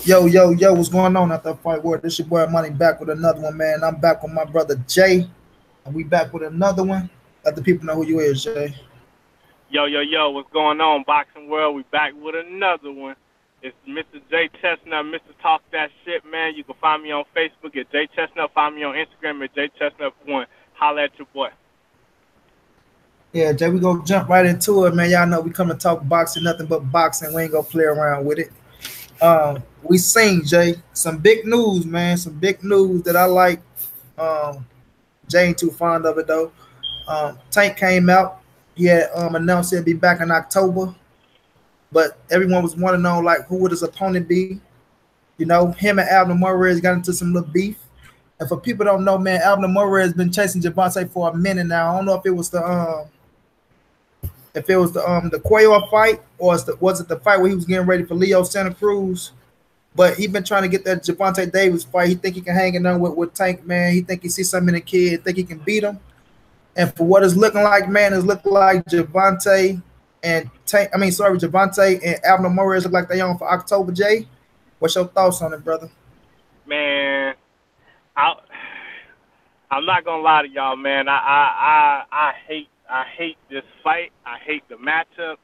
Yo, yo, yo, what's going on at that fight world? This your boy Money back with another one, man. I'm back with my brother Jay, and we back with another one. Let the people know who you is, Jay. Yo, what's going on, Boxing World? We back with another one. It's Mr. J.Chestnut, Mr. Talk That Shit, man. You can find me on Facebook at J.Chestnut. Find me on Instagram at J.Chestnut1. Holla at your boy. Yeah, Jay, we gonna jump right into it, man. Y'all know we come to talk boxing, nothing but boxing. We ain't gonna play around with it. We seen Jay some big news, man. Some big news that I like. Jay ain't too fond of it though. Tank came out. He had announced he'd be back in October, but everyone was wanting to know like who would his opponent be. You know, him and Abner Murray got into some little beef. And for people don't know, man, Abner Murray has been chasing Javante for a minute now. I don't know if it was the Cuellar fight or was it the fight where he was getting ready for Leo Santa Cruz. But he been trying to get that Javante Davis fight. He think he can hang in there with Tank, man. He think he see something in the kid. Think he can beat him. And for what it's looking like, man, it's looking like Javante and Tank. I mean, sorry, Javante and Abner Murray look like they on for October. Jay, what's your thoughts on it, brother? Man, I'm not gonna lie to y'all, man. I hate this fight. I hate the matchup.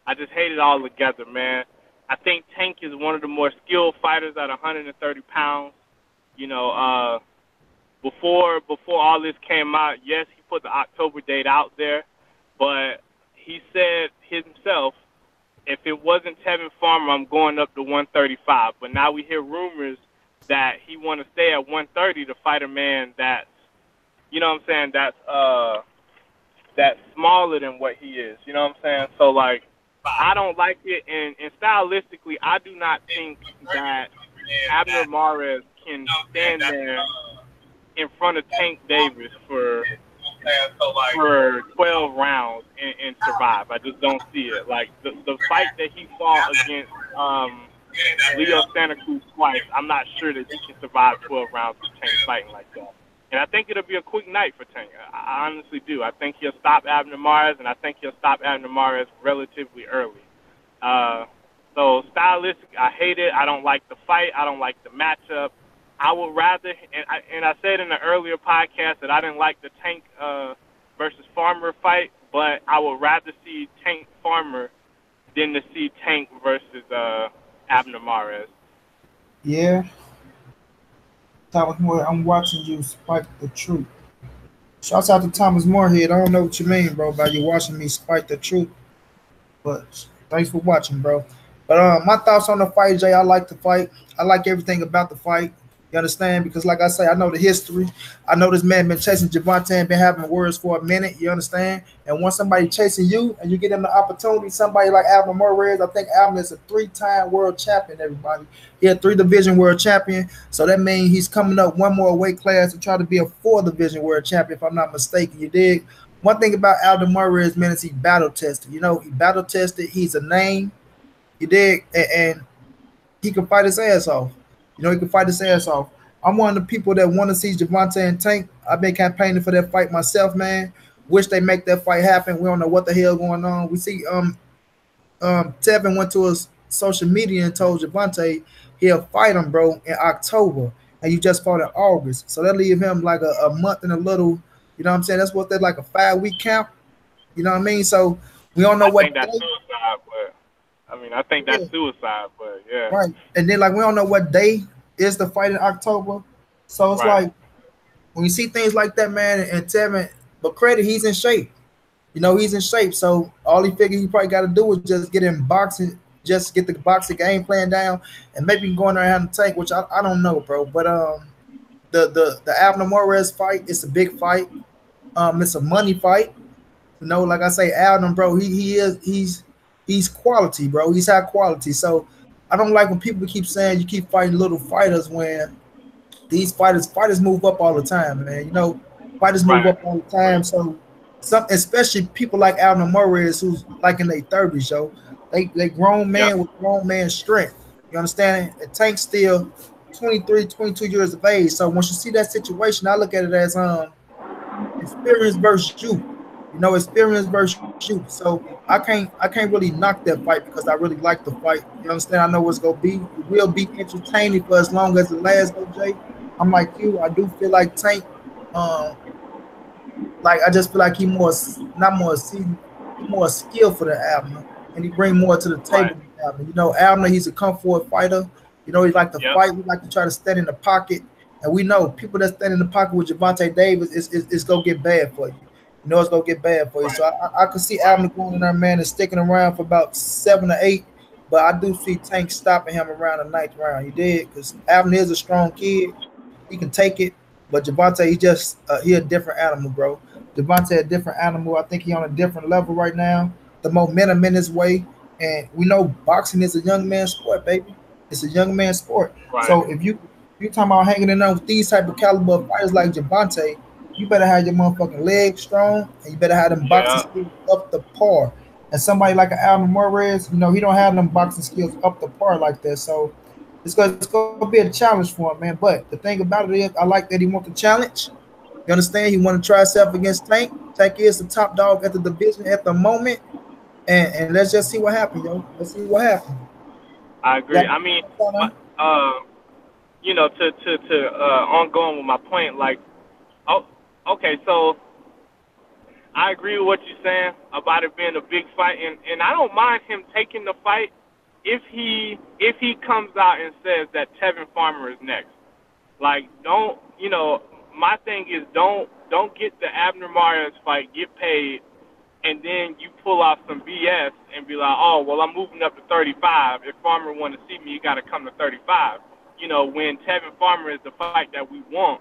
I just hate it all together, man. I think Tank is one of the more skilled fighters at 130 pounds. You know, before all this came out, yes, he put the October date out there, but he said himself, if it wasn't Tevin Farmer, I'm going up to 135. But now we hear rumors that he want to stay at 130 to fight a man that's, you know what I'm saying, that's smaller than what he is. You know what I'm saying? So, like, I don't like it, and stylistically, I do not think that Abner Mares can stand there in front of Tank Davis for 12 rounds and survive. I just don't see it. Like, the fight that he fought against Leo Santa Cruz twice, I'm not sure that he can survive 12 rounds with Tank fighting like that. And I think it'll be a quick night for Tank. I honestly do. I think he'll stop Abner Mares, and I think he'll stop Abner Mares relatively early. So stylistic, I hate it. I don't like the fight. I don't like the matchup. I would rather, and I said in the earlier podcast that I didn't like the Tank versus Farmer fight, but I would rather see Tank Farmer than to see Tank versus Abner Mares. Yeah. Thomas Moore, I'm watching you spike the truth. Shouts out to Thomas Moorhead. I don't know what you mean, bro, by you watching me spike the truth. But thanks for watching, bro. But my thoughts on the fight, Jay, I like the fight. I like everything about the fight. You understand? Because like I say, I know the history. I know this man been chasing Javante and been having words for a minute. You understand? And once somebody chasing you and you get him the opportunity, somebody like Abner Murray, I think Abner is a 3-time world champion, everybody. He a 3-division world champion. So that means he's coming up one more weight class to try to be a 4-division world champion, if I'm not mistaken. You dig? One thing about Abner Murray is, man, is he battle tested. You know, he battle tested. He's a name. You dig? And he can fight his ass off. You know, he can fight his ass off. I'm one of the people that want to see Javante and Tank. I've been campaigning for that fight myself, man. Wish they make that fight happen. We don't know what the hell going on. We see Tevin went to his social media and told Javante he'll fight him, bro, in October. And you just fought in August. So that leave him like a month and a little, you know what I'm saying? That's what they're like a 5-week camp. You know what I mean? So we don't know I what think that's suicide, but I think that's suicide, but yeah. Right. And then like we don't know what day is the fight in October. So it's like when you see things like that, man, and Tevin, but credit, he's in shape. You know, he's in shape. So all he figured he probably got to do is just get in boxing, just get the boxing game plan down, and maybe go in there and have the Tank, which I don't know, bro. But the Abner Mores fight, it's a big fight. It's a money fight. You know, like I say, Abner, bro, he's quality, bro. He's high quality. So I don't like when people keep saying you keep fighting little fighters when these fighters move up all the time, man. You know, fighters move up all the time. So especially people like Abner Murray, who's like in their 30s, yo. They grown man with grown man strength. You understand? And Tank's still 23, 22 years of age. So once you see that situation, I look at it as experience versus youth. You know, experience versus youth. So I can't really knock that fight because I really like the fight. You understand? I know what's gonna be. It will be entertaining for as long as it lasts, OJ. I'm like you. I do feel like Tank. Um, like I just feel like he more not more seasoned, he more skillful than Abner, and he bring more to the Right. table than Abner. You know, Abner he's a come forward fighter. You know, he like to Yep. fight. He like to try to stand in the pocket, and we know people that stand in the pocket with Javante Davis is gonna get bad for you. You know, it's gonna get bad for you. Right. So I could see Right. Abner going in there, man, and sticking around for about 7 or 8. But I do see Tank stopping him around the ninth round. He did because Abner is a strong kid. He can take it, but Javante, he a different animal, bro. Devontae a different animal. I think he on a different level right now. The momentum in his way, and we know boxing is a young man's sport, baby. It's a young man's sport. Right. So if you talking about hanging in there with these type of caliber of fighters like Javante, you better have your motherfucking legs strong, and you better have them boxing Yeah. skills up the par. And somebody like an Alvin Morez, he don't have them boxing skills up the par like that. So it's gonna be a challenge for him, man. But the thing about it is, I like that he want the challenge. You understand? He want to try himself against Tank. Tank is the top dog at the division at the moment, and let's just see what happens, yo. Let's see what happens. I Got agree. I mean, my, anything to ongoing with my point, like, oh, okay, so I agree with what you're saying about it being a big fight, and I don't mind him taking the fight if he comes out and says that Tevin Farmer is next. Like, don't, my thing is don't get the Abner Mares fight, get paid, and then you pull off some BS and be like, oh, well, I'm moving up to 35. If Farmer want to see me, you got to come to 35. When Tevin Farmer is the fight that we want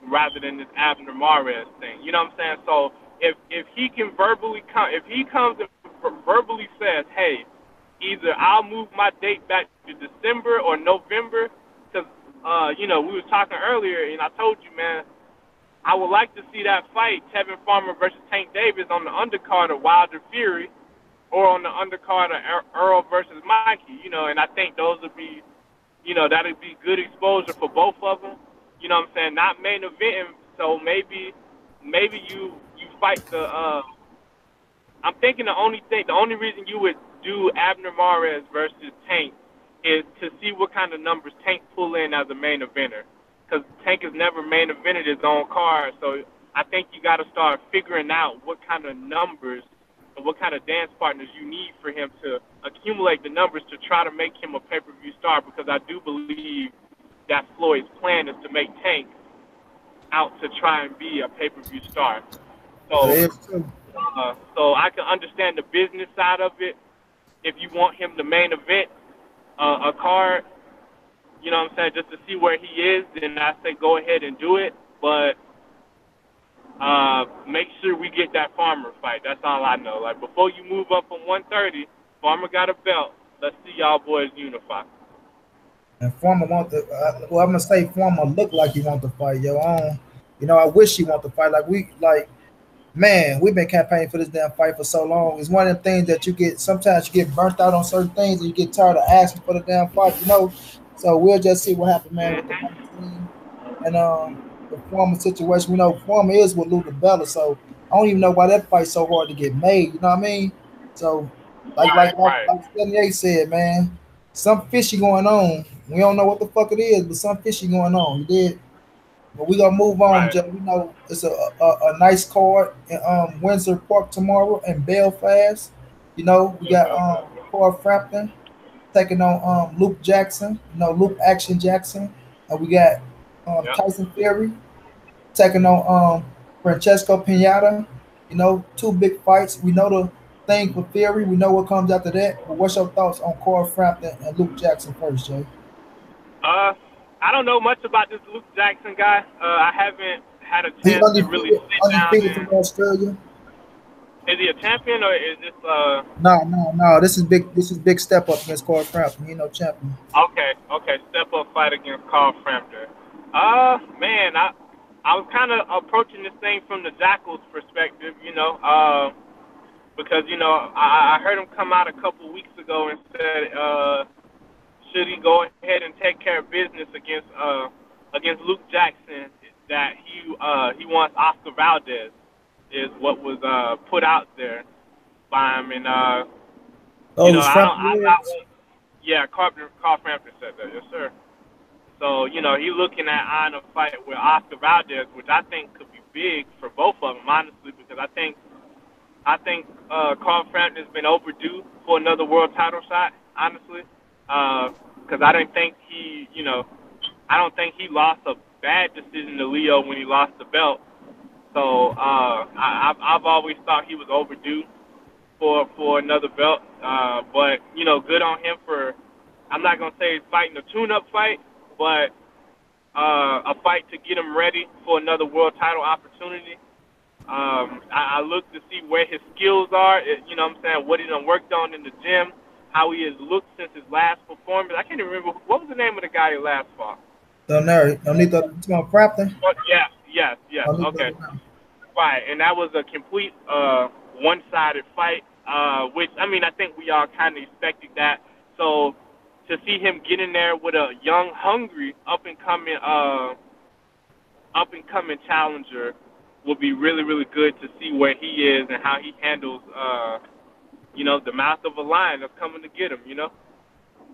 rather than this Abner Mares thing. You know what I'm saying? So if he can verbally come, if he comes and verbally says, hey, either I'll move my date back to December or November, because we were talking earlier, and I told you, man, I would like to see that fight, Tevin Farmer versus Tank Davis, on the undercard of Wilder Fury, or on the undercard of Earl versus Mikey. And I think those would be, that'd be good exposure for both of them. You know what I'm saying? Not main event, so maybe you fight the. I'm thinking the only reason you would do Abner Mares versus Tank is to see what kind of numbers Tank pull in as a main eventer. Because Tank has never main evented his own card, so I think you got to start figuring out what kind of numbers and what kind of dance partners you need for him to accumulate the numbers to try to make him a pay-per-view star. Because I do believe that Floyd's plan is to make Tank out to try and be a pay-per-view star. it So, is too. so I can understand the business side of it. If you want him to main event a card, you know what I'm saying, just to see where he is, then I say go ahead and do it. But make sure we get that Farmer fight. That's all I know. Like, before you move up from 130, Farmer got a belt. Let's see y'all boys unify. And Former want the. Well, I'm gonna say Former look like he want to fight, yo. I wish he want to fight. Man, we've been campaigning for this damn fight for so long. It's one of them things that you get. Sometimes you get burnt out on certain things, and you get tired of asking for the damn fight. So we'll just see what happens, man, with the Mm-hmm. team and the Former situation. We know Former is with Luca Bella, so I don't even know why that fight's so hard to get made. You know what I mean? So, like Right, like like right. like 78 said, man, some fishy going on. We don't know what the fuck it is, but some fishy going on. You did. But we gonna move on, Right. Joe. We know it's a nice card in Windsor Park tomorrow in Belfast. We Yep, got yep, yep, yep. Frampton taking on Luke Jackson. Luke Action Jackson, and we got Yep. Tyson Fury taking on Francesco Pinata. Two big fights. We know the thing for Fury. We know what comes after that. But what's your thoughts on Corey Frampton and Luke Jackson first, Jay? Uh, I don't know much about this Luke Jackson guy. I haven't had a He chance to really undefeated, sit down undefeated from and. Australia. Is he a champion or is this No, no, no. This is big. This is big step up against Corey Frampton. He no champion. Okay, okay, step up fight against Carl Frampton. Man, I was kind of approaching this thing from the Jackal's perspective, because I heard him come out a couple weeks ago and said, should he go ahead and take care of business against Luke Jackson, that he wants Oscar Valdez is what was put out there. by him, and Those was Frampton I'm not words. one. Yeah, Carl Frampton said that, yes sir. So he looking at eyeing a fight with Oscar Valdez, which I think could be big for both of them, honestly, because I think Carl Frampton's been overdue for another world title shot, honestly, because I didn't think I don't think he lost a bad decision to Leo when he lost the belt. So I've always thought he was overdue for another belt. But good on him for. I'm not gonna say he's fighting a tune-up fight, but a fight to get him ready for another world title opportunity. I look to see where his skills are. What I'm saying, what he done worked on in the gym, how he has looked since his last performance. I can't even remember what was the name of the guy he last fought. Don't need to Frampton. But yes. Don't need Okay, to. right, and that was a complete one-sided fight. Which I mean, I think we all kind of expected that. So to see him get in there with a young, hungry, up and coming challenger will be really, really good to see where he is and how he handles, the mouth of a lion that's coming to get him.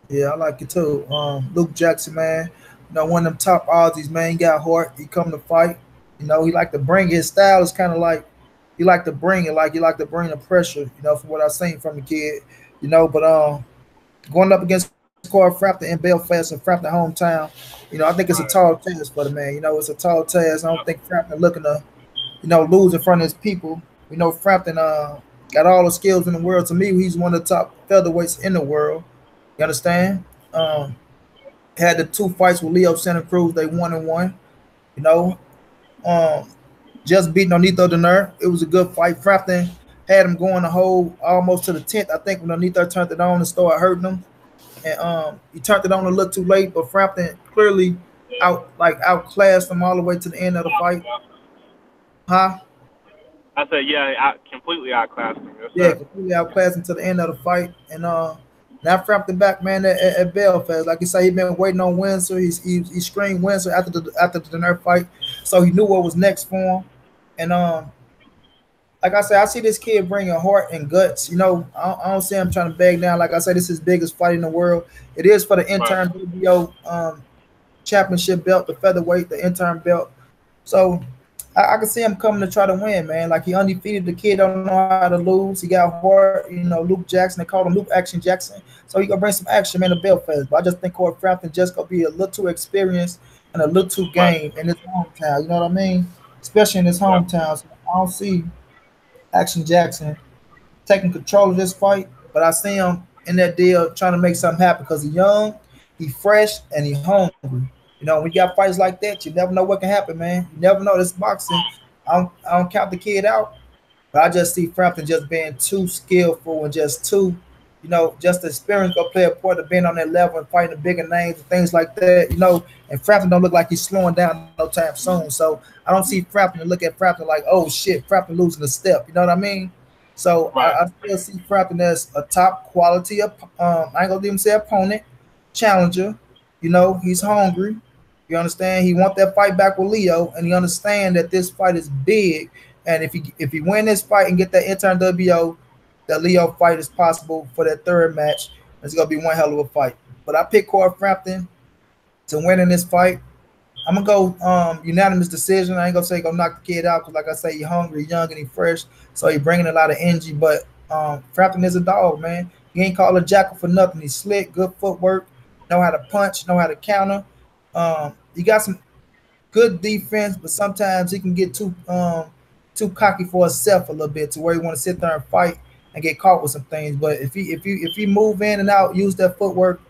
Yeah, I like it too. Luke Jackson, man. One of them top Aussies, man. He got heart. He come to fight. He like to bring his style is kind of like he like to bring it, like he like to bring the pressure. From what I seen from the kid. But going up against Corey Frampton in Belfast and Frampton hometown, I think it's a Right, tall task for the man. It's a tall task. I don't think Frampton looking to lose in front of his people. Frampton got all the skills in the world. To me, he's one of the top featherweights in the world. You understand? Um, had the two fights with Leo Santa Cruz. They won and won. You know, um, just beating Onito Donaire. It was a good fight. Frampton had him going the whole almost to the 10th. I think when Onito turned it on and started hurting him, and he turned it on a little too late. But Frampton clearly outclassed him all the way to the end of the fight. Huh? I said, yeah, I completely outclassed him. Yes, Yeah, sir. completely outclassed him to the end of the fight. And now Frampton back, man, at Belfast. Like you say, he been waiting on Windsor. He screened Windsor after the Nerf fight, so he knew what was next for him. And like I said, I see this kid bringing heart and guts. I don't see him trying to beg down. Like I said, this is his biggest fight in the world. It is for the Right, intern WBO championship belt, the featherweight, the interim belt. So I can see him coming to try to win, man. Like he undefeated. The kid don't know how to lose. He got heart. Luke Jackson. They call him Luke Action Jackson. So he gonna bring some action, man, to Belfast. But I just think Corey Frampton just gonna be a little too experienced and a little too right, game in his hometown. You know what I mean? Especially in his yeah, hometown. So I don't see Action Jackson taking control of this fight, but I see him in that deal trying to make something happen because he's young, he's fresh, and he's hungry. When you got fights like that, you never know what can happen, man. You never know. This boxing, I don't count the kid out, but I just see Frampton just being too skillful and just too, just the experience gonna play a part of being on that level and fighting the bigger names and things like that. And Frampton don't look like he's slowing down no time soon. So I don't see Frampton and look at Frampton like, oh shit, Frampton losing a step. You know what I mean? So right, I still see Frampton as a top quality I ain't gonna even say opponent, challenger. He's hungry. You understand? He want that fight back with Leo, and he understand that this fight is big. And if he win this fight and get that intern WO, the Leo fight is possible for that third match. It's gonna be one hell of a fight. But I pick Corey Frampton to win in this fight. I'm gonna go unanimous decision. I ain't gonna say go knock the kid out because, like I say, he hungry, young, and he fresh, so he bringing a lot of energy. But Frampton is a dog, man. He ain't called a jackal for nothing. He's slick, good footwork, know how to punch, know how to counter. He got some good defense, but sometimes he can get too cocky for himself a little bit to where he want to sit there and fight and get caught with some things. But if he move in and out, use that footwork,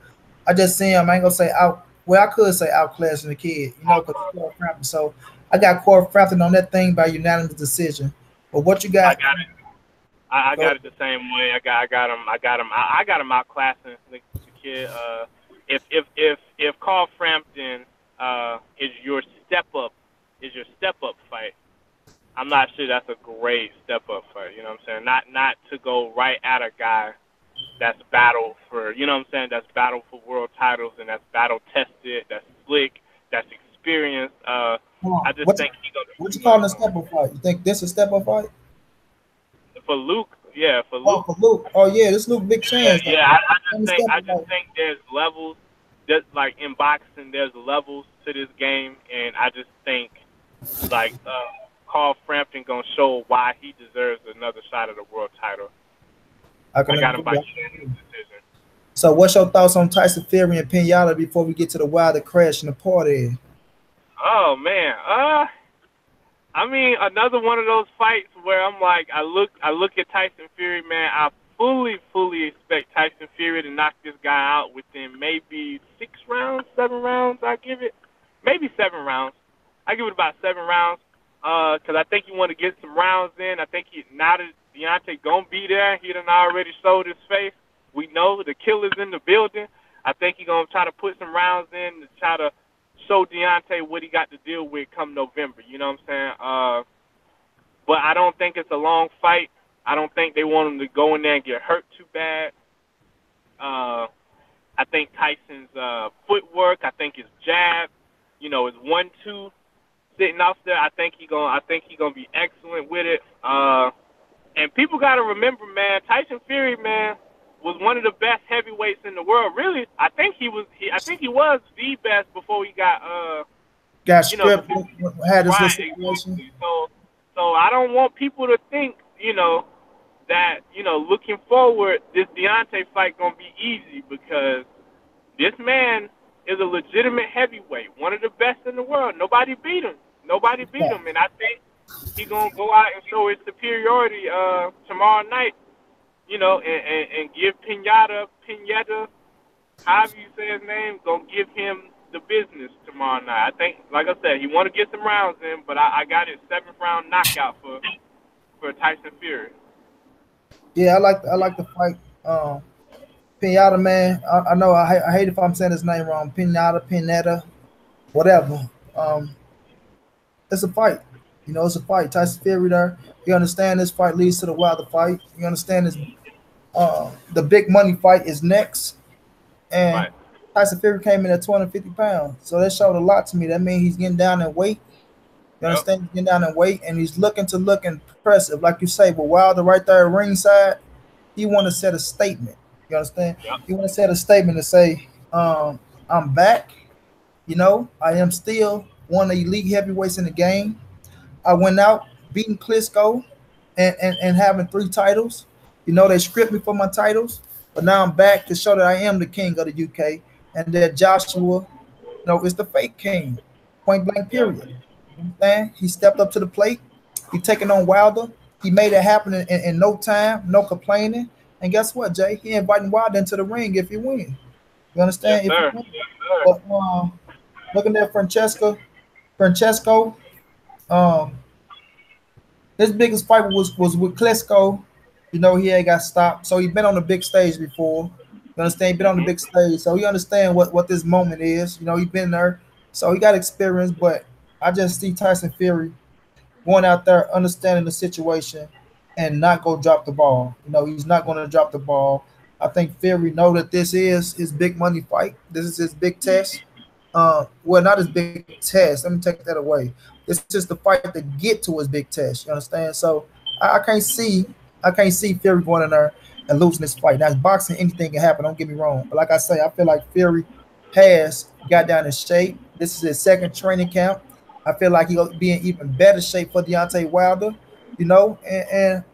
I just see him. I ain't gonna say out. Well, I could say outclassing the kid, because Corey Frampton. So I got Corey Frampton on that thing by unanimous decision. But what you I got? got it. I Go. got it the same way. I got him outclassing the kid. If Carl Frampton is your step up fight, I'm not sure that's a great step up fight. You know what I'm saying? Not to go right at a guy that's battled for, what I'm saying, that's battled for world titles and that's battle tested, that's slick, that's experienced. Come on. I just What think he what you gonna, calling a step up fight? You think this is a step up fight? for Luke. Yeah, for Oh, Luke. for Luke. Oh yeah, this Luke big Yeah, chance though. yeah. Understand I me just right. think there's levels. Just like in boxing, there's levels to this game, and I just think like Carl Frampton gonna show why he deserves another shot at the world title. I I can got him by agree. unanimous decision. So, what's your thoughts on Tyson Fury and Pinata before we get to the Wilder crash in the party? Oh man, I mean, another one of those fights where I'm like, I look at Tyson Fury, man. I fully expect Tyson Fury to knock this guy out within maybe 6 rounds, 7 rounds. I give it, maybe 7 rounds. I give it about 7 rounds, cause I think he want to get some rounds in. I think now that Deontay gonna be there, he done already showed his face. We know the killer's in the building. I think he gonna try to put some rounds in to try to show Deontay what he got to deal with come November. You know what I'm saying? But I don't think it's a long fight. I don't think they want him to go in there and get hurt too bad. I think Tyson's footwork, I think his jab, his 1-2 sitting off there. I think he gonna be excellent with it. And people got to remember, man, Tyson Fury, man, was one of the best heavyweights in the world. Really, I think he was. I think he was the best before he got, Got before, stripped, had this little right, situation. exactly. So I don't want people to think, that looking forward, this Deontay fight gonna be easy because this man is a legitimate heavyweight, one of the best in the world. Nobody beat him. Nobody beat him, and I think he's gonna go out and show his superiority tomorrow night. And give Pinata, however you say his name, gonna give him the business tomorrow night. I think, like I said, he want to get some rounds in, but I got it 7th round knockout for Tyson Fury. Yeah, I like the fight. Pinata, man. I know I hate if I'm saying his name wrong. Pinata, whatever. It's a fight. It's a fight. Tyson Fury there. You understand this fight leads to the Wilder fight. You understand this. The big money fight is next, and Right, Tyson Fury came in at 250 pounds. So that showed a lot to me. That means he's getting down in weight. You yep, understand? He's getting down in weight, and he's looking to look impressive, like you say. But Wilder right there ringside, he want to set a statement. You understand? yep, He want to set a statement to say, "I'm back. I am still one of the elite heavyweights in the game. I went out beating Klitschko and having 3 titles. They script me for my titles, but now I'm back to show that I am the king of the UK and that Joshua, is the fake king. Point blank, yep, period. You understand? He stepped up to the plate. He taking on Wilder. He made it happen in no time, no complaining. And guess what, Jay? He inviting Wilder into the ring if he win. You yes, understand? If he sir, win. yes, sir. But looking at Francesco, um, his biggest fight was with Klitschko. He had got stopped, so he been on the big stage before. You understand? He been on the Mhm. big stage, so he understand what this moment is. He been there, so he got experience. But I just see Tyson Fury going out there, understanding the situation, and not go drop the ball. He's not going to drop the ball. I think Fury know that this is his big money fight. This is his big test. Well, not his big test. Let me take that away. This is the fight to get to his big test. You understand? So I can't see Fury going in there and losing this fight. Now, boxing, anything can happen. Don't get me wrong, but like I say, I feel like Fury has got down in shape. This is his second training camp. I feel like he'll be in even better shape for Deontay Wilder. And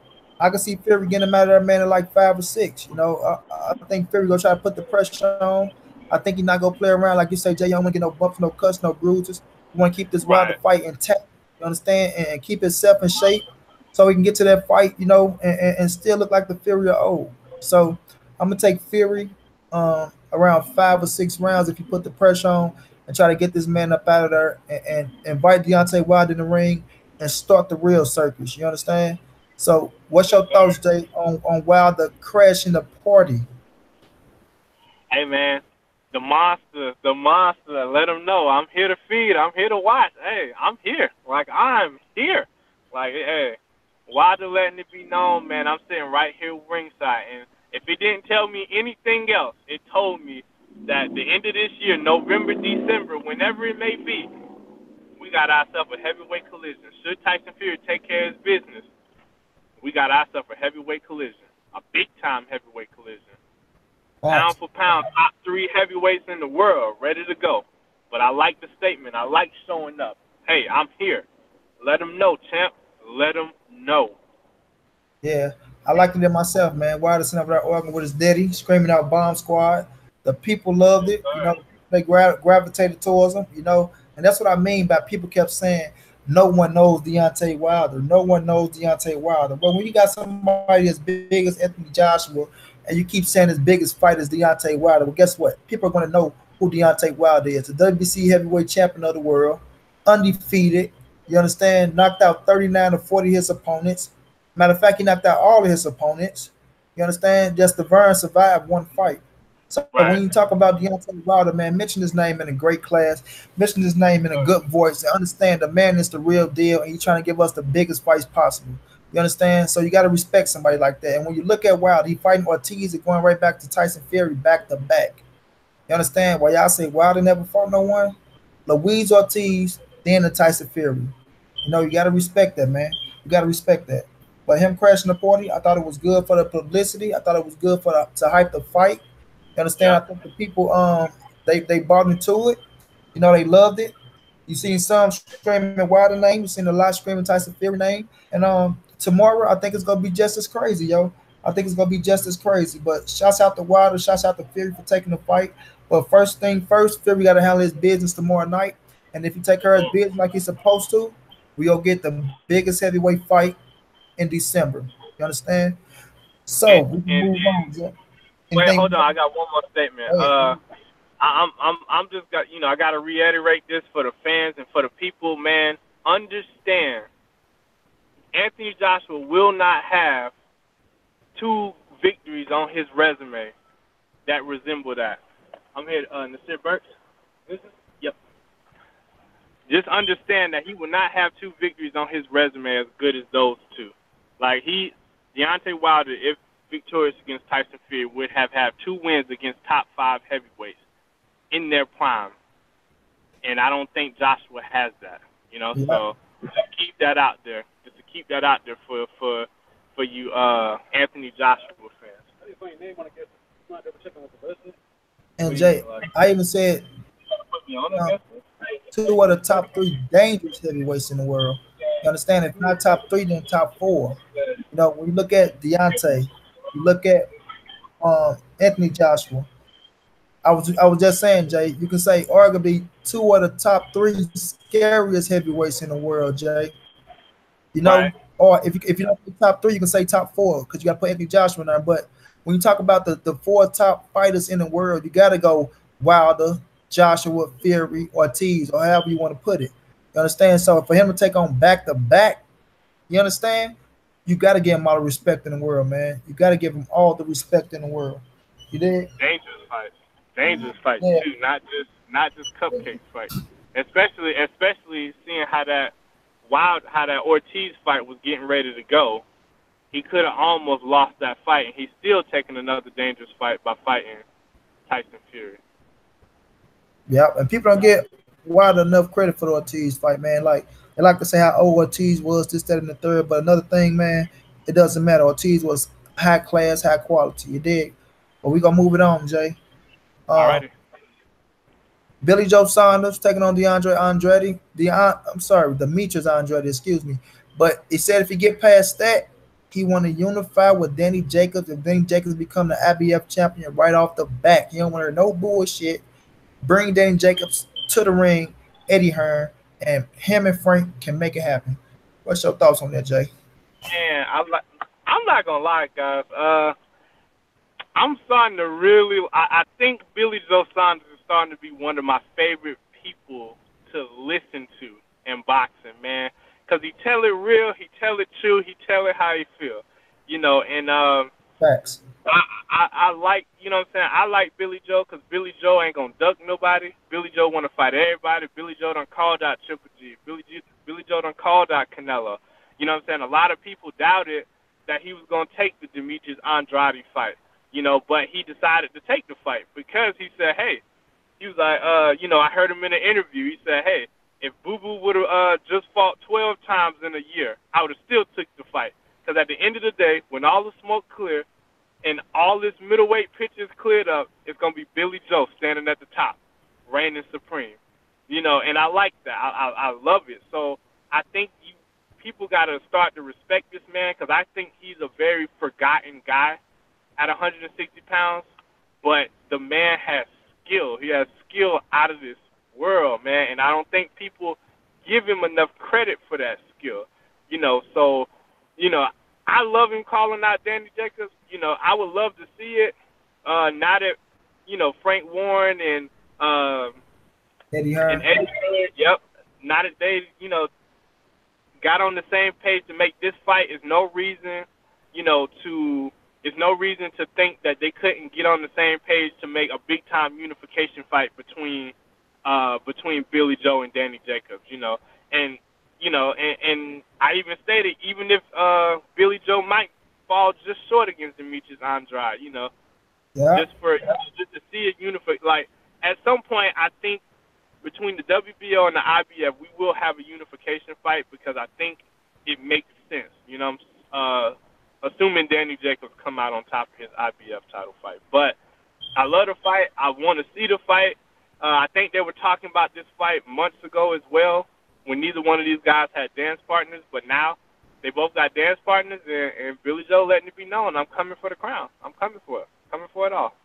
I can see Fury getting him out of there, man, at like 5 or 6. I think Fury gonna try to put the pressure on. I think he's not gonna play around like you say, Jay. You don't want to get no bumps, no cuts, no bruises. You want to keep this Wilder Right, fight intact. You understand, and keep himself in shape so he can get to that fight, and still look like the Fury of old. So I'm gonna take Fury around 5 or 6 rounds if you put the pressure on and try to get this man up out of there and invite Deontay Wilder in the ring and start the real circus. You understand? So, what's yes, your thoughts, sir. Jay, on Wilder crashing the party? Hey man, the monster. Let him know I'm here to feed. I'm here to watch. Hey, I'm here. Like I'm here. Like hey, Wilder letting it be known, man. I'm sitting right here ringside, and if it didn't tell me anything else, it told me that the end of this year, November, December, whenever it may be, we got ourselves a heavyweight collision. Should Tyson Fury take care of his business, we got ourselves a heavyweight collision, a big-time heavyweight collision. Pound Facts. for pound, top 3 heavyweights in the world, ready to go. But I like the statement. I like showing up. Hey, I'm here. Let them know, champ. Let them know. Yeah, I liked it in myself, man. Wilder sitting over that organ with his daddy, screaming out "Bomb Squad." The people loved Yes, it. You sir. know, they gravitated towards him. You know, and that's what I mean by people kept saying, "No one knows Deontay Wilder. No one knows Deontay Wilder." But when you got somebody as big as Anthony Joshua, and you keep saying as big as fight as Deontay Wilder, well, guess what? People are going to know who Deontay Wilder is, the WBC heavyweight champion of the world, undefeated. You understand? Knocked out 39 of 40 of his opponents. Matter of fact, he knocked out all of his opponents. You understand? Just the Vern survived one fight. So when you Right. talk about Deontay Wilder, man, mention his name in a great class, mention his name in a good voice, and understand the man is the real deal, and he's trying to give us the biggest fights possible. You understand? So you got to respect somebody like that. And when you look at Wilder, he fighting Ortiz and going right back to Tyson Fury back to back. You understand? Why y'all say Wilder never fought no one? Luis Ortiz, then the Tyson Fury. You know, you got to respect that, man. You got to respect that. But him crashing the party, I thought it was good for the publicity. I thought it was good for to hype the fight. You understand? Yeah. I think the people they bought into it. You know, they loved it. You seen some screaming Wilder name. You seen a lot screaming Tyson Fury name. And tomorrow I think it's gonna be just as crazy, yo. I think it's gonna be just as crazy. But shouts out to Wilder, shouts out to Fury for taking the fight. But first thing first, Fury got to handle his business tomorrow night. And if he take care of his Mm-hmm. business like he's supposed to, we'll get the biggest heavyweight fight in December. You understand? So And we can and move on. Yeah. wait, Anything? hold on. I got one more statement. Go ahead. I'm just got I got to reiterate this for the fans and for the people, man. Understand, Anthony Joshua will not have 2 victories on his resume that resemble that. I'm here, Nasir Burks. Yep. Just understand that he will not have 2 victories on his resume as good as those 2. Like Deontay Wilder, if victorious against Tyson Fury, would have had 2 wins against top 5 heavyweights in their prime, and I don't think Joshua has that. Yeah. So just keep that out there. Just to keep that out there for you, Anthony Joshua fans. How do you find your name when I get not double checking with the person? And What do you Jay, mean, like I even said put me on? I um, guess. 2 of the top 3 dangerous heavyweights in the world. You understand? If not top 3, then top 4. You know, when you look at Deontay, you look at Anthony Joshua. I was just saying, Jay. You can say arguably 2 of the top 3 scariest heavyweights in the world, Jay. You know, Right. or if you don't say top 3, you can say top 4 because you got to put Anthony Joshua in there. But when you talk about the 4 top fighters in the world, you got to go Wilder, Joshua, Fury, Ortiz, or however you want to put it. You understand? So for him to take on back to back, you understand? You got to give him all the respect in the world, man. You got to give him all the respect in the world. You did? Dangerous fights. Dangerous fights Yeah. too. Not just cupcake fights. Especially seeing how that Ortiz fight was getting ready to go. He could have almost lost that fight, and he's still taking another dangerous fight by fighting Tyson Fury. Yep. And people don't get Wilder enough credit for the Ortiz fight, man. Like they like to say how old Ortiz was, this, that, and the third. But another thing, man, it doesn't matter. Ortiz was high class, high quality. You dig? But we gonna move it on, Jay. Uh, Alrighty. Billy Joe Saunders taking on DeAndre Andrade. I'm sorry, Demetrius Andrade, excuse me. But he said if he get past that, he want to unify with Danny Jacobs. If Danny Jacobs become the IBF champion right off the back, he don't want to hear no bullshit. Bring Danny Jacobs to the ring, Eddie Hearn, and him and Frank can make it happen. What's your thoughts on that, Jay? Man, I'm not gonna lie, guys. I'm starting to really. I think Billy Joe Saunders is starting to be one of my favorite people to listen to in boxing, man. Cause he tell it real, he tell it true, he tell it how he feel, And Facts. I like, what I'm saying. I like Billy Joe because Billy Joe ain't gonna duck nobody. Billy Joe want to fight everybody. Billy Joe done called out Triple G. Billy Joe done called out Canelo. You know what I'm saying? A lot of people doubted that he was gonna take the Demetrius Andrade fight. But he decided to take the fight because he said, hey, he was like, I heard him in an interview. He said, hey, if Boo Boo would have just fought 12 times in a year, I would have still took the fight. Because at the end of the day, when all the smoke clear and all this middleweight pitches cleared up, it's gonna be Billy Joe standing at the top, reigning supreme. And I like that. I love it. So I think people got to start to respect this man because I think he's a very forgotten guy at 160 pounds. But the man has skill. He has skill out of this world, man. And I don't think people give him enough credit for that skill. So, I love him calling out Danny Jacobs. I would love to see it. Now that, Frank Warren and Eddie Hearn. Eddie Hearn, yep. Now that they, got on the same page to make this fight, is no reason, there's no reason to think that they couldn't get on the same page to make a big time unification fight between Billy Joe and Danny Jacobs, and and I even stated even if Billy Joe might fall just short against Demetrius Andrade, Yeah. just to see it unified. Like at some point, I think between the WBO and the IBF, we will have a unification fight because I think it makes sense. Assuming Danny Jacobs come out on top of his IBF title fight. But I love the fight. I want to see the fight. I think they were talking about this fight months ago as well when neither one of these guys had dance partners. But now they both got dance partners, and Billy Joe letting it be known, I'm coming for the crown. I'm coming for it. Coming for it all.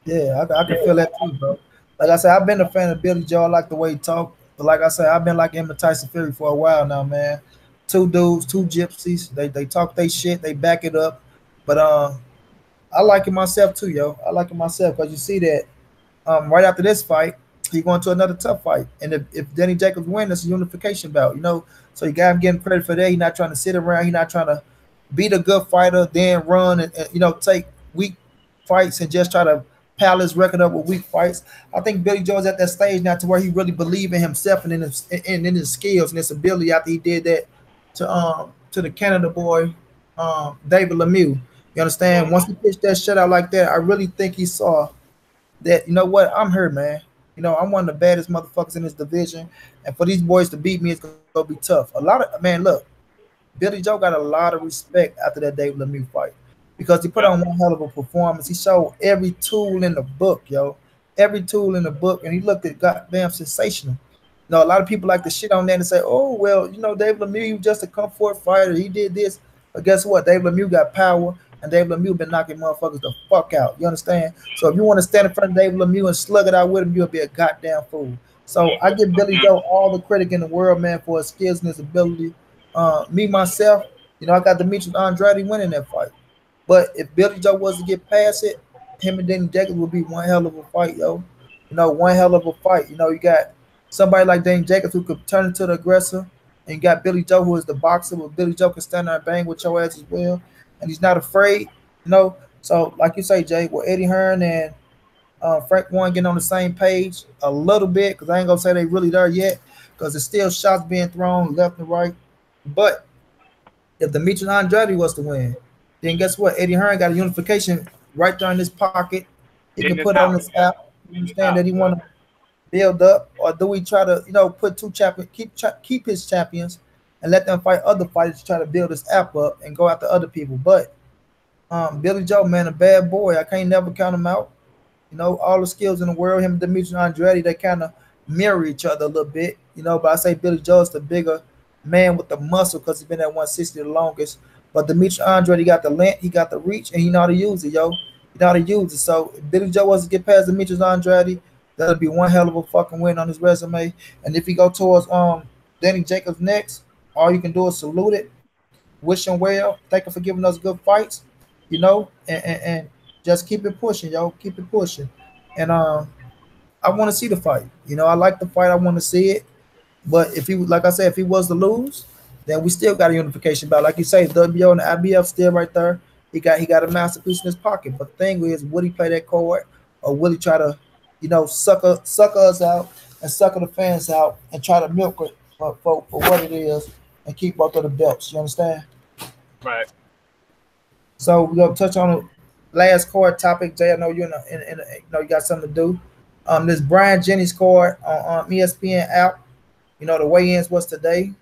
Yeah, I can feel that too, bro. Like I said, I've been a fan of Billy Joe. I like the way he talk. But like I said, I've been like him and Tyson Fury for a while now, man. Two dudes, two gypsies. They talk they shit, they back it up. But I like it myself too, yo. I like it myself because you see that right after this fight, he going to another tough fight. And if Danny Jacobs win, it's a unification bout. So you got him getting credit for that. He's not trying to sit around. He's not trying to be the good fighter, then run and take weak fights and just try to pal his record up with weak fights. I think Billy Joe's at that stage now to where he really believes in himself and in his skills and his ability after he did that to the Canada boy, David Lemieux. You understand? Once he pitched that shutout like that, I really think he saw that, you know what, I'm here, man. I'm one of the baddest motherfuckers in this division. And for these boys to beat me, it's gonna be tough. A lot of man, look, Billy Joe got a lot of respect after that David Lemieux fight because he put on one hell of a performance. He showed every tool in the book, yo, every tool in the book, and he looked at goddamn sensational. A lot of people like to shit on that and say, "Oh, well, David Lemieux, he was just a comfort fighter. He did this." But guess what? David Lemieux got power, and David Lemieux been knocking motherfuckers the fuck out. You understand? So if you want to stand in front of David Lemieux and slug it out with him, you'll be a goddamn fool. So I give Billy Joe all the credit in the world, man, for his skills and his ability. Me myself, I got Demetrius Andrade winning that fight. But if Billy Joe was to get past it, him and Danny Jacobs would be one hell of a fight, yo. One hell of a fight. You got somebody like Danny Jacobs who could turn into the aggressor, and you got Billy Joe who is the boxer, but Billy Joe can stand there and bang with your ass as well, and he's not afraid. So like you say, Jay, with Eddie Hearn and Frank Warren getting on the same page a little bit, because I ain't gonna say they really there yet, because there's still shots being thrown left and right. But if Demetrius Andrade was to win, then guess what? Eddie Hearn got a unification right there in his pocket. He can put on his app. You understand that he want to build up, or do we try to put two champions, keep his champions, and let them fight other fighters to try to build his app up and go after other people? But Billy Joe, man, a bad boy. I can't never count him out. All the skills in the world, him and Demetrius Andrade, they kind of mirror each other a little bit. But I say Billy Joe is the bigger man with the muscle because he's been at 160 the longest. But Demetrius Andrade, he got the length, he got the reach, and he know how to use it, yo. He know how to use it. So if Billy Joe was to get past Demetrius Andrade, that'll be one hell of a fucking win on his resume. And if he go towards Danny Jacobs next, all you can do is salute it, wish him well, thank him for giving us good fights, and just keep it pushing, yo. Keep it pushing. And I want to see the fight. I like the fight. I want to see it. But if he, like I said, if he was to lose, then we still got a unification bout. Like you say, WBO and the IBF still right there. He got a masterpiece in his pocket. But the thing is, would he play that card, or will he try to, sucker us out and sucker the fans out and try to milk it for what it is and keep both of the belts? You understand? Right. So we're gonna touch on the last card topic. Jay, I know you're you got something to do. This Brian Jennings card on ESPN app. The weigh-ins was today.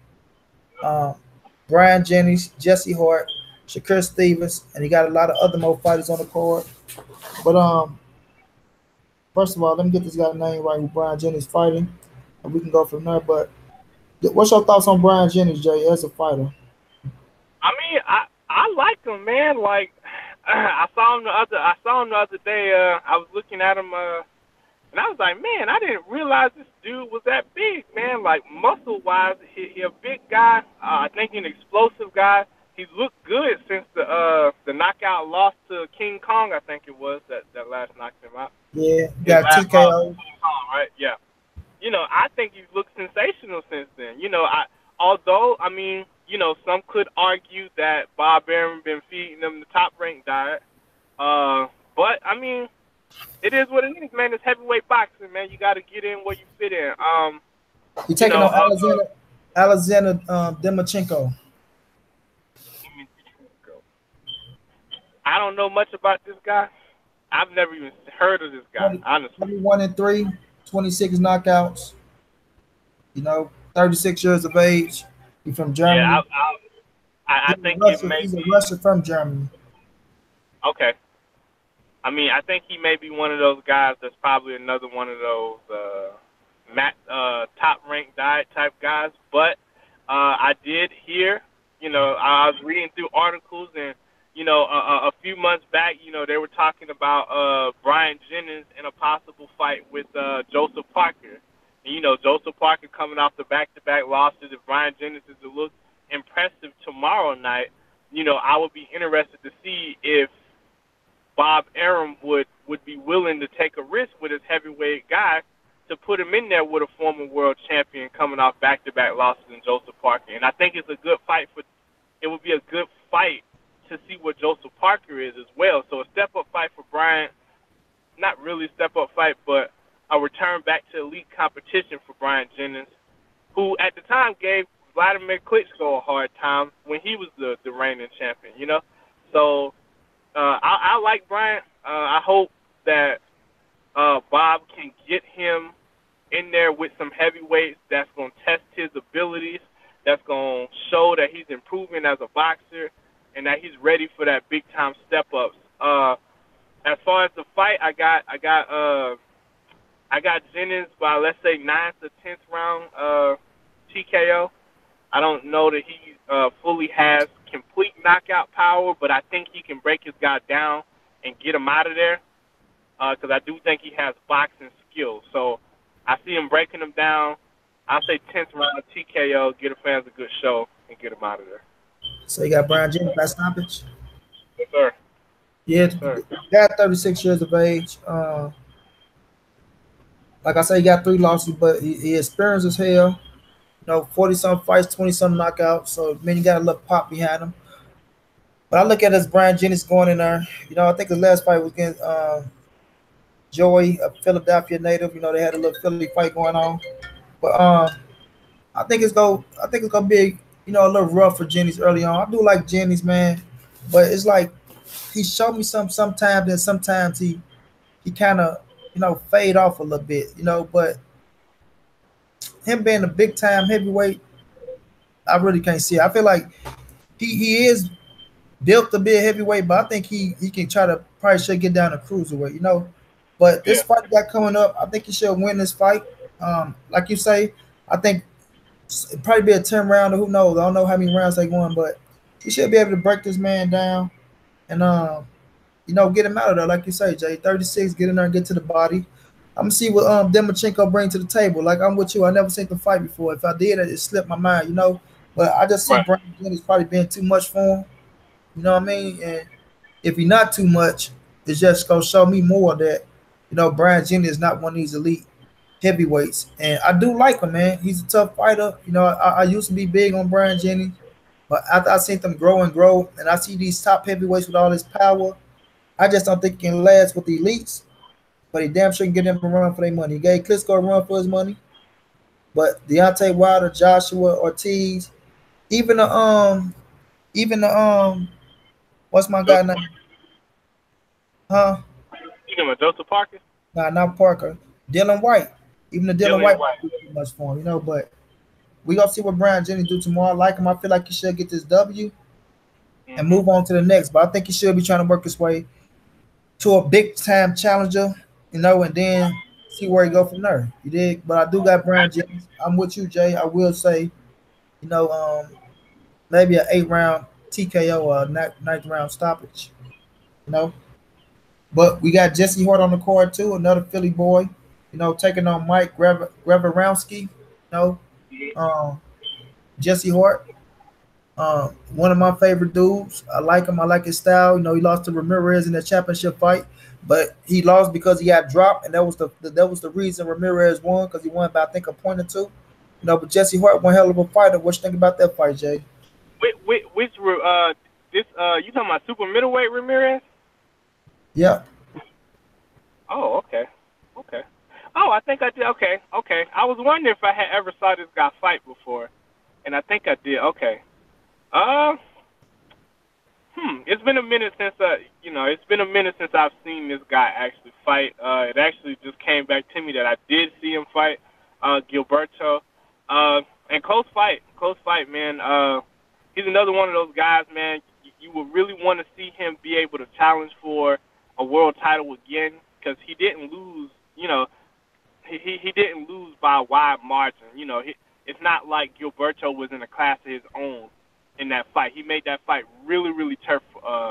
Brian Jennings, Jesse Hart, Shakur Stevens, and he got a lot of other more fighters on the card. But first of all, let me get this guy's name right. Who Brian Jennings fighting, and we can go from there. But what's your thoughts on Brian Jennings, Jay, as a fighter? I mean, I like him, man. Like I saw him the other day. I was looking at him, and I was like, man, I didn't realize this dude was that big, man. Like muscle wise, he a big guy. I think he's an explosive guy. He's looked good since the knockout loss to King Kong. I think it was that last knocked him out. Yeah, His got last loss to TKO. King Kong, right? Yeah. I think he's looked sensational since then. Although I mean, some could argue that Bob Arum been feeding them the top ranked diet. But I mean, it is what it is, man. It's heavyweight boxing, man. You got to get in where you fit in. He You taking know, on Alexander Demachenko. I don't know much about this guy. I've never even heard of this guy, 20, honestly. 21-3, 26 knockouts. 36 years of age. He's from Yeah, Germany. I think it may He's a be Russer from Germany. okay. I mean, I think he may be one of those guys that's probably another one of those top ranked diet type guys. But I did hear, I was reading through articles and, a few months back, they were talking about Brian Jennings in a possible fight with Joseph Parker. And, Joseph Parker coming off the back-to-back losses. If Brian Jennings is to look impressive tomorrow night, I would be interested to see if Bob Arum would be willing to take a risk with his heavyweight guy to put him in there with a former world champion coming off back-to-back losses in Joseph Parker. And I think it's a good fight it would be a good fight to see what Joseph Parker is as well. So a step-up fight for Brian, not really a step-up fight, but a return back to elite competition for Brian Jennings, who at the time gave Vladimir Klitschko a hard time when he was the reigning champion, So I like Brian. I hope that Bob can get him in there with some heavyweights that's going to test his abilities, that's going to show that he's improving as a boxer, and that he's ready for that big time step ups. As far as the fight, I got Jennings by, let's say, 9th or 10th round TKO. I don't know that he fully has complete knockout power, but I think he can break his guy down and get him out of there because I do think he has boxing skills. So I see him breaking him down. I'll say 10th round TKO, get the fans a good show, and get him out of there. So you got Brian Jennings by stoppage. Yes, sir. Yeah, Yes, sir. got 36 years of age. Like I said, he got 3 losses, but he experienced as hell. 40-some fights, 20-some knockouts. So, man, you got a little pop behind him. But I look at it as Brian Jennings going in there. I think his last fight was against Joey, a Philadelphia native. They had a little Philly fight going on. But I think it's gonna be a little rough for Jennings early on. I do like Jennings, man, but it's like he showed me sometimes, and sometimes he kind of fade off a little bit. But him being a big time heavyweight, I really can't see it. I feel like he is built to be a heavyweight, but I think he can try to probably should get down to cruiserweight. But this Yeah. fight got coming up, I think he should win this fight. Like you say, I think it'd probably be a 10 round. Who knows? I don't know how many rounds they going, but he should be able to break this man down and get him out of there. Like you say, Jay, 36, get in there and get to the body. I'm gonna see what Demachenko bring to the table. Like I'm with you. I never seen the fight before. If I did, it slipped my mind. But I just see Right. Brian Jennings probably being too much for him. You know what I mean? And if he not too much, it's just gonna show me more that Brian Jennings is not one of these elite heavyweights. And I do like him, man. He's a tough fighter. I used to be big on Brian Jennings, but after I seen them grow and grow, and I see these top heavyweights with all this power, I just don't think he can last with the elites. But he damn sure can get them a run for their money. He gave Klitschko a run for his money. But Deontay Wilder, Joshua Ortiz, even the what's my guy Joseph name? Parker. Huh? You know Joseph Parker? Nah, not Parker. Dylan White. Even the Dylan Dillian White White. was too much for him. But We gonna see what Brian Jennings do tomorrow. I like him. I feel like he should get this W and Mhm. move on to the next. But I think he should be trying to work his way to a big time challenger, and then see where he go from there. You dig? But I do got Brian Jennings. I'm with you, Jay. I will say, you know, maybe an 8 round TKO or a ninth round stoppage. You know, but we got Jesse Hart on the card too, another Philly boy. Taking on Mike Gravarowski. know, um, Jesse Hart. One of my favorite dudes. I like him. I like his style. He lost to Ramirez in the championship fight, but he lost because he got dropped, and that was the reason Ramirez won because he won by I think a point or two. But Jesse Hart, one hell of a fighter. What you think about that fight, Jay? Which this you talking about super middleweight Ramirez? Yeah, Oh, okay, okay. Oh, I think I did. Okay, okay. I was wondering if I had ever saw this guy fight before, and I think I did. Okay. Uh, It's been a minute since it's been a minute since I've seen this guy actually fight. It actually just came back to me that I did see him fight, Gilberto. And close fight, man. He's another one of those guys, man. You would really want to see him be able to challenge for a world title again because he didn't lose. He didn't lose by a wide margin. It's not like Gilberto was in a class of his own in that fight. He made that fight really, really tough,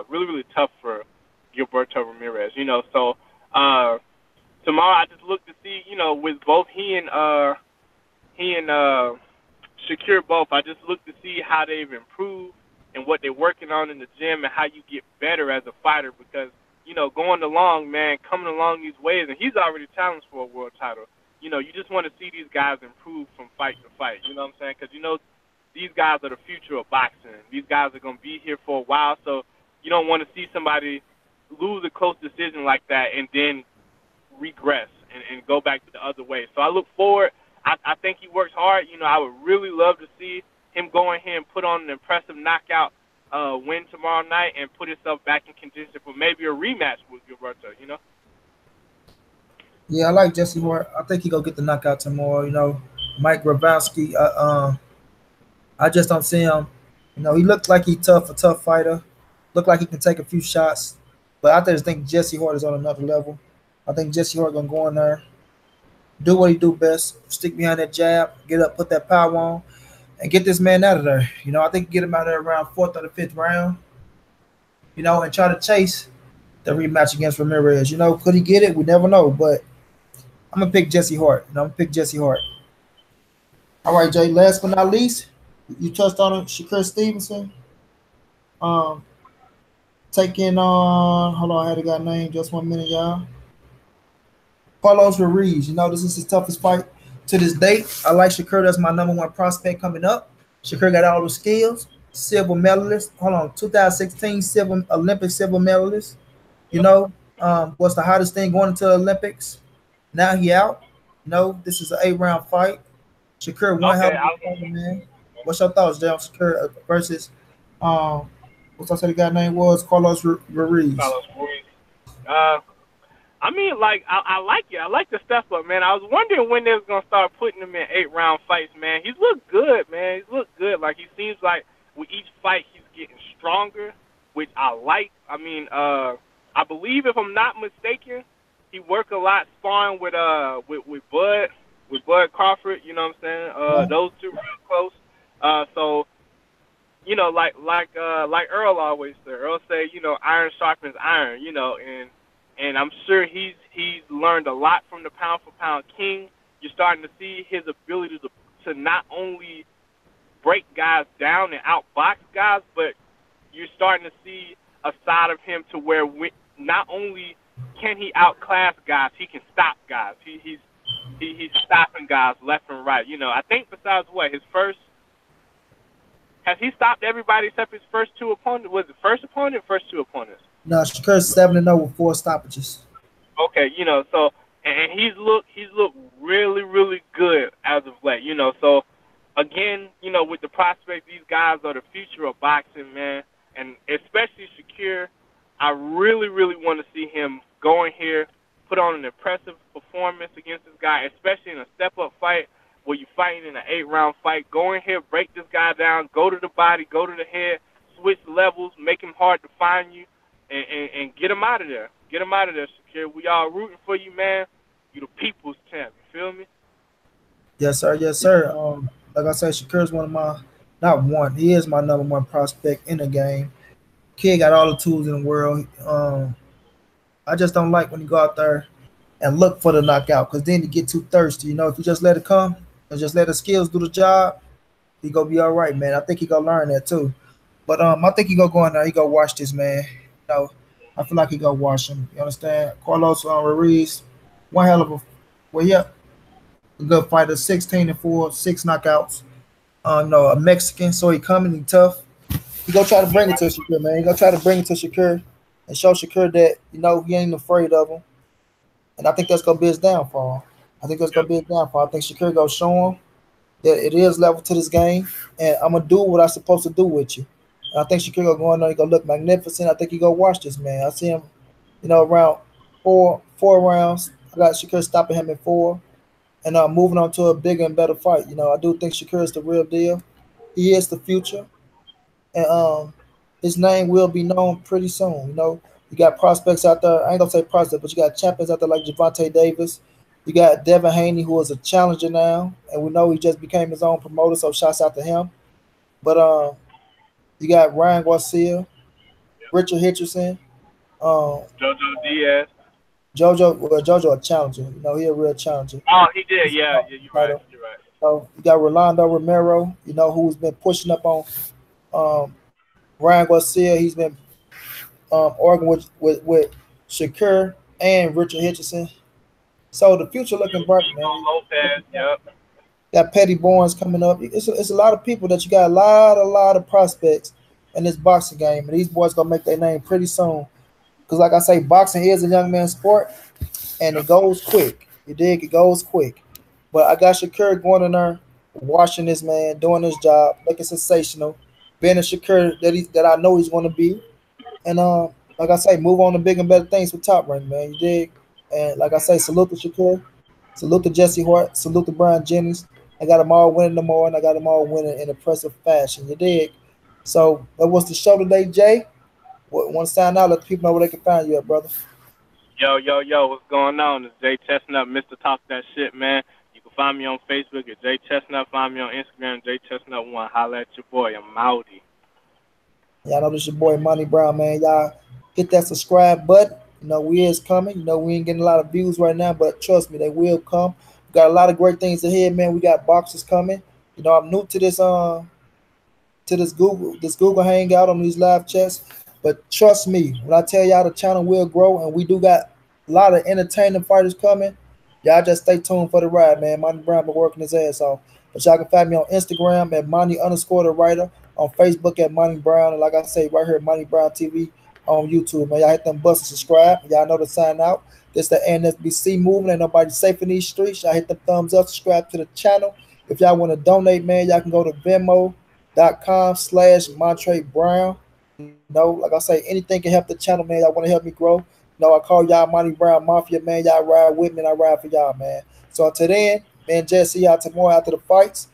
really tough for Gilberto Ramirez. So tomorrow I just look to see, with both he and Shakir both. I just look to see how they've improved and what they're working on in the gym and how you get better as a fighter because, going along, man, coming along these ways, and he's already challenged for a world title. You just want to see these guys improve from fight to fight. You know what I'm saying? Because, these guys are the future of boxing. These guys are going to be here for a while, so you don't want to see somebody lose a close decision like that and then regress and go back to the other way. So I look forward. I think he works hard. I would really love to see him go in here and put on an impressive knockout win tomorrow night and put himself back in contention for maybe a rematch with Gilberto. yeah, I like Jesse Hart. I think he gonna get the knockout tomorrow. Mike Grabowski. I just don't see him. He looked like he a tough fighter. Looked like he can take a few shots, but I just think Jesse Hart is on another level. I think Jesse Hart gonna go in there, do what he do best, stick behind that jab, get up, put that power on, and get this man out of there. I think get him out of there around fourth or the fifth round. And try to chase the rematch against Ramirez. Could he get it? We never know. But I'm gonna pick Jesse Hart. I'm gonna pick Jesse Hart. All right, Jay. Last but not least, you touched on it, Shakur Stevenson. Um, taking on. Hold on, I had a guy name. Just 1 minute, y'all. Carlos Ruiz. This is his toughest fight to this date. I like Shakur. That's my number one prospect coming up. Shakur got all the skills. Silver medalist. Hold on, 2016 Olympic silver medalist. Yep. What's the hottest thing going into the Olympics? Now he out. This is an 8 round fight. Shakur one hell Okay. of a fighter, man. What's your thoughts, Jay, on Shakur versus what's I said the guy name was Carlos Ruiz? Carlos Ruiz. Uh, I mean, like, I like it. I like the step up, man. I was wondering when they was gonna start putting him in 8 round fights, man. He's looked good, man. He's looked good. Like he seems like with each fight he's getting stronger, which I like. I mean, I believe if I'm not mistaken, he worked a lot sparring with Bud Crawford. You know what I'm saying? Those two real close. So like Earl always said. Earl say, iron sharpens iron. And I'm sure he's learned a lot from the pound for pound king. You're starting to see his ability to not only break guys down and outbox guys, but you're starting to see a side of him to where not only can he outclass guys, he can stop guys. He's stopping guys left and right. I think besides his first. Has he stopped everybody except his first two opponents? Was it first opponent, first two opponents? No, Shakur's 7-0 with 4 stoppages. Okay, so and he's looked really, really good as of late. So again, with the prospect, these guys are the future of boxing, man, and especially Shakur. I really, really want to see him go in here, put on an impressive performance against this guy, especially in a step-up fight where you fighting in an 8-round fight. Go in here, break this guy down, go to the body, go to the head, switch levels, make him hard to find you, and get him out of there. Get him out of there, Shakir. We all rooting for you, man. You the people's champ. You feel me? Yes, sir. Yes, sir. Like I said, Shakur's one of my, not one. He is my number one prospect in the game. Kid got all the tools in the world. I just don't like when you go out there and look for the knockout, because then you get too thirsty. You know, if you just let it come and just let the skills do the job, he gonna be all right, man. I think he gonna learn that too. But I think he gonna go in there. He gonna watch this, man. You know, I feel like he gonna watch him. You understand? Carlos Ruiz, one hell of a, well, yeah, a good fighter. 16-4, 6 knockouts. No, a Mexican, so he coming, he tough. He gonna try to bring it to Shakur, man. He gonna try to bring it to Shakur and show Shakur that he ain't afraid of him. And I think that's gonna be his downfall. I think that's Yep. gonna be his downfall. I think Shakur gonna show him that it is level to this game, and I'm gonna do what I'm supposed to do with you. And I think Shakur gonna go in there, he gonna look magnificent. I think he gonna watch this, man. I see him, around four rounds. I got Shakur stopping him in four, and moving on to a bigger and better fight. I do think Shakur is the real deal. He is the future, and his name will be known pretty soon. You got prospects out there. I ain't gonna say prospects, but you got champions out there like Javante Davis. You got Devin Haney, who is a challenger now, and we know he just became his own promoter, so shouts out to him. But you got Ryan Garcia, Richard Hitcherson, um, Jojo Diaz. JoJo a challenger. He a real challenger. Oh, he did. He's Yeah, yeah, you're right. title. You're right. So you got Rolando Romero, who's been pushing up on um, Ryan Garcia. He's been arguing with Shakur and Richard Hitcherson. So the future looking bright, Hugo man. Lopez. Yep. Got Petty Barnes coming up. It's a lot of people that you got a lot of prospects in this boxing game, and these boys gonna make their name pretty soon. Because like I say, boxing is a young man's sport, and it goes quick. You dig? It goes quick. But I got Shakur going in there, watching this man, doing his job, looking sensational, being a Shakur that I know he's going to be, and like I say, move on to bigger and better things with Top Rank, man. You dig? And like I say, salute to Shakur, salute to Jesse Hart, salute to Brian Jennings. I got them all winning tomorrow, and I got them all winning in impressive fashion. You dig? So that was the show today, Jay. Want to sign out? Let the people know where they can find you at, brother. Yo, yo, yo, what's going on? It's J.Chestnut, Mr. Talk That Shit, man. You can find me on Facebook at J.Chestnut. Find me on Instagram, J.Chestnut1. Holla at your boy. I'm outie. Y'all know this your boy Money Brown, man. Y'all hit that subscribe button. We is coming. We ain't getting a lot of views right now, but trust me, they will come. We got a lot of great things ahead, man. We got boxes coming. I'm new to this Google Hangout on these live chats. But trust me, when I tell y'all the channel will grow, and we do got a lot of entertaining fighters coming, y'all just stay tuned for the ride, man. Monty Brown been working his ass off. But y'all can find me on Instagram at Monty_the writer, on Facebook at Monty Brown, and like I say, right here, Monty Brown TV on YouTube, man. Y'all hit them buttons, subscribe. Y'all know to sign out. This the NSBC movement. Ain't nobody safe in these streets. Y'all hit the thumbs up, subscribe to the channel. If y'all want to donate, man, y'all can go to Venmo.com/Montre Brown. Like I say, anything can help the channel, man. Y'all want to help me grow. I call y'all Monty Brown Mafia, man. Y'all ride with me and I ride for y'all, man. So until then, man, just see y'all tomorrow after the fights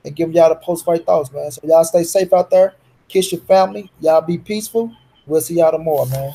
and give y'all the post-fight thoughts, man. So y'all stay safe out there. Kiss your family. Y'all be peaceful. We'll see y'all tomorrow, man.